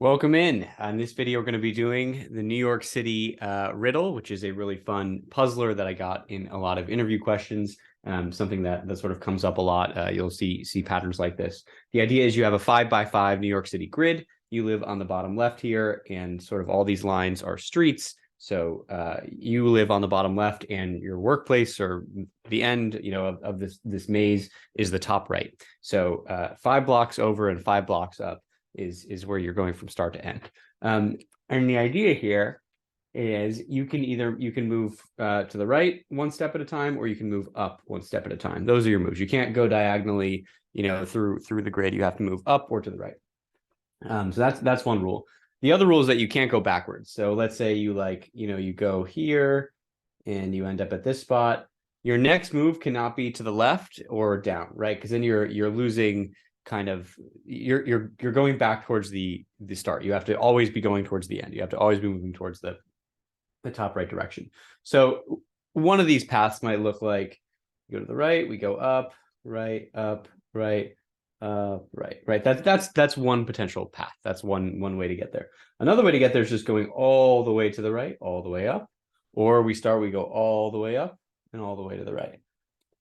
Welcome in. In this video, we're going to be doing the New York City riddle, which is a really fun puzzler that I got in a lot of interview questions. Something that sort of comes up a lot. You'll see patterns like this. The idea is you have a 5x5 New York City grid. You live on the bottom left here, and sort of all these lines are streets. So you live on the bottom left, and your workplace or the end, of this maze is the top right. So 5 blocks over and 5 blocks up is where you're going from start to end. And the idea here is you can move to the right one step at a time, or you can move up one step at a time. Those are your moves. You can't go diagonally, through the grid. You have to move up or to the right. So that's one rule. The other rule is that you can't go backwards. So let's say you go here and you end up at this spot. Your next move cannot be to the left or down, right? Because then you're losing kind of you're going back towards the start. You have to always be going towards the end. You have to always be moving towards the top right direction. So one of these paths might look like you go to the right, we go up, right, right. That's one potential path. That's one way to get there. Another way to get there is just going all the way to the right, all the way up, or we go all the way up and all the way to the right.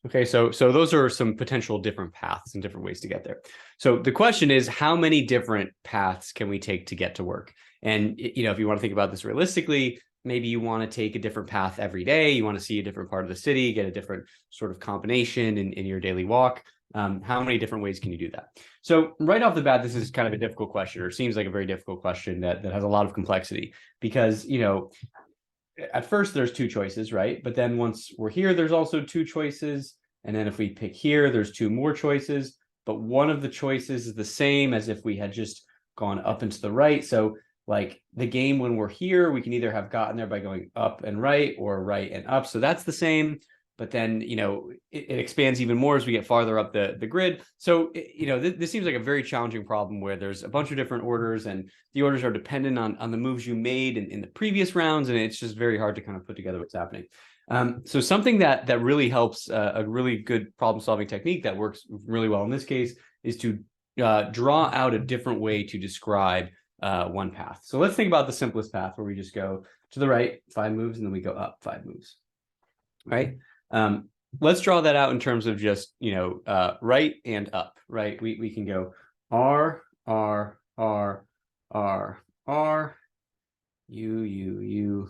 Okay, so those are some potential different paths and different ways to get there. So the question is, how many different paths can we take to get to work? And if you want to think about this realistically, maybe you want to take a different path every day. You want to see a different part of the city, get a different sort of combination in your daily walk. How many different ways can you do that? So right off the bat, this is kind of a difficult question, or seems like a very difficult question that has a lot of complexity, because at first there's 2 choices, right? But then once we're here, there's also 2 choices. And then if we pick here, there's 2 more choices. But one of the choices is the same as if we had just gone up and to the right. So like the game, when we're here, we can either have gotten there by going up and right, or right and up. So that's the same. But then, it expands even more as we get farther up the grid. So, this seems like a very challenging problem where there's a bunch of different orders, and the orders are dependent on the moves you made in the previous rounds. And it's just very hard to kind of put together what's happening. So something that really helps, a really good problem solving technique that works really well in this case, is to draw out a different way to describe one path. So let's think about the simplest path, where we just go to the right 5 moves, and then we go up 5 moves, right? Let's draw that out in terms of just, right and up, right? We can go R, R, R, R, R, U.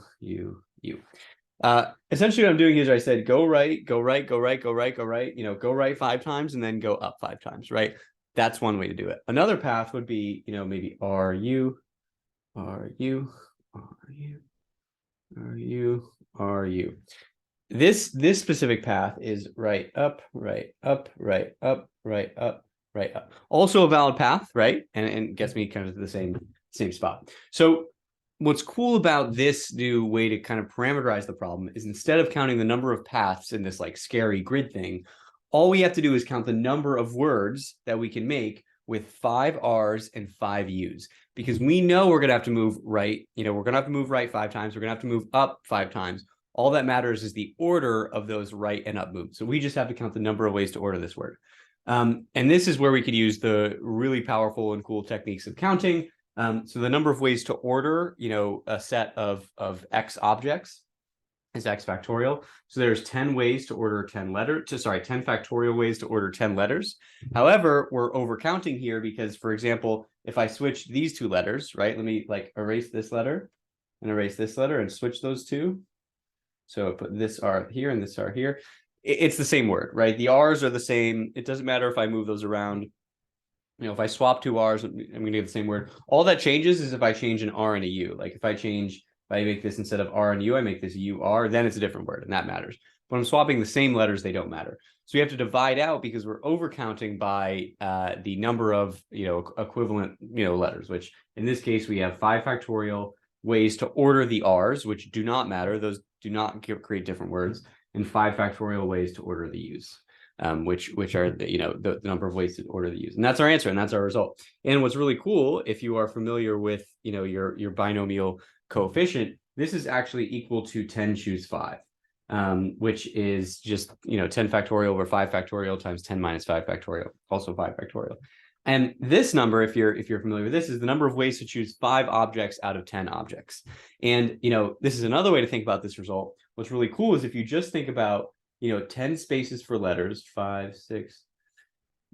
Essentially what I'm doing is I said, go right, go right, go right, go right, go right, go right 5 times and then go up 5 times, right? That's one way to do it. Another path would be, maybe R, U, R, U, R, U, R, U, R, U. This specific path is right up, right up, right up, right up, right up. Also a valid path, right? And gets me kind of to the same spot. So what's cool about this new way to kind of parameterize the problem is, instead of counting the number of paths in this like scary grid thing, all we have to do is count the number of words that we can make with 5 R's and 5 U's, because we know we're going to have to move right. We're going to have to move right 5 times. We're going to have to move up 5 times. All that matters is the order of those right and up moves. So we just have to count the number of ways to order this word. And this is where we could use the really powerful and cool techniques of counting. So the number of ways to order, a set of X objects is X factorial. So there's 10 ways to order 10 factorial ways to order 10 letters. However, we're overcounting here because, for example, if I switch these 2 letters, right, let me erase this letter and erase this letter and switch those 2. So I put this R here and this R here. It's the same word, right? The R's are the same. It doesn't matter if I move those around. If I swap 2 R's, I'm going to get the same word. All that changes is if I change an R and a U. Like if I make this, instead of R and U, I make this UR, then it's a different word, and that matters. When I'm swapping the same letters, they don't matter. So we have to divide out, because we're overcounting by the number of, equivalent, letters, which in this case, we have 5 factorial ways to order the R's, which do not matter. Those do not create different words, and 5 factorial ways to order the U's, which are the number of ways to order the U's. And that's our answer, and that's our result. And what's really cool, if you are familiar with your binomial coefficient, this is actually equal to 10 choose 5, which is just 10 factorial over 5 factorial times 10 minus 5 factorial, also 5 factorial. And this number, if you're familiar with this, is the number of ways to choose 5 objects out of 10 objects. And this is another way to think about this result. What's really cool is if you just think about 10 spaces for letters, 5, 6,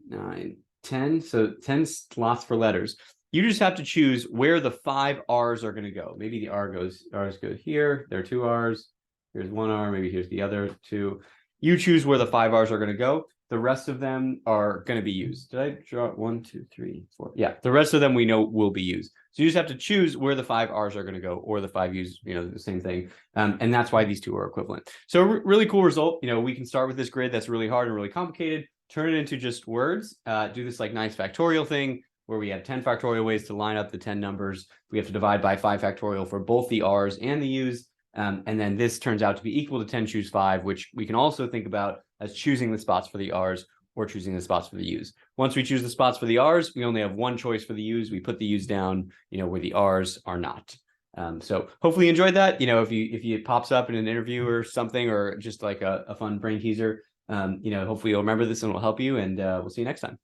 9, 10. So 10 slots for letters. You just have to choose where the 5 R's are going to go. Maybe the R's go here. There are 2 R's. Here's 1 R. Maybe here's the other 2. You choose where the 5 R's are going to go. The rest of them are going to be used. Did I draw 1, 2, 3, 4? Yeah, the rest of them we know will be used. So you just have to choose where the 5 R's are going to go, or the 5 U's, the same thing. And that's why these two are equivalent. So really cool result. We can start with this grid that's really hard and really complicated, turn it into just words, do this like nice factorial thing where we have 10 factorial ways to line up the 10 numbers. We have to divide by 5 factorial for both the R's and the U's. And then this turns out to be equal to 10 choose 5, which we can also think about as choosing the spots for the R's or choosing the spots for the U's. Once we choose the spots for the R's, we only have one choice for the U's. We put the U's down, where the R's are not. So hopefully you enjoyed that. If it pops up in an interview or something, or just like a fun brain teaser, hopefully you'll remember this and will help you. And we'll see you next time.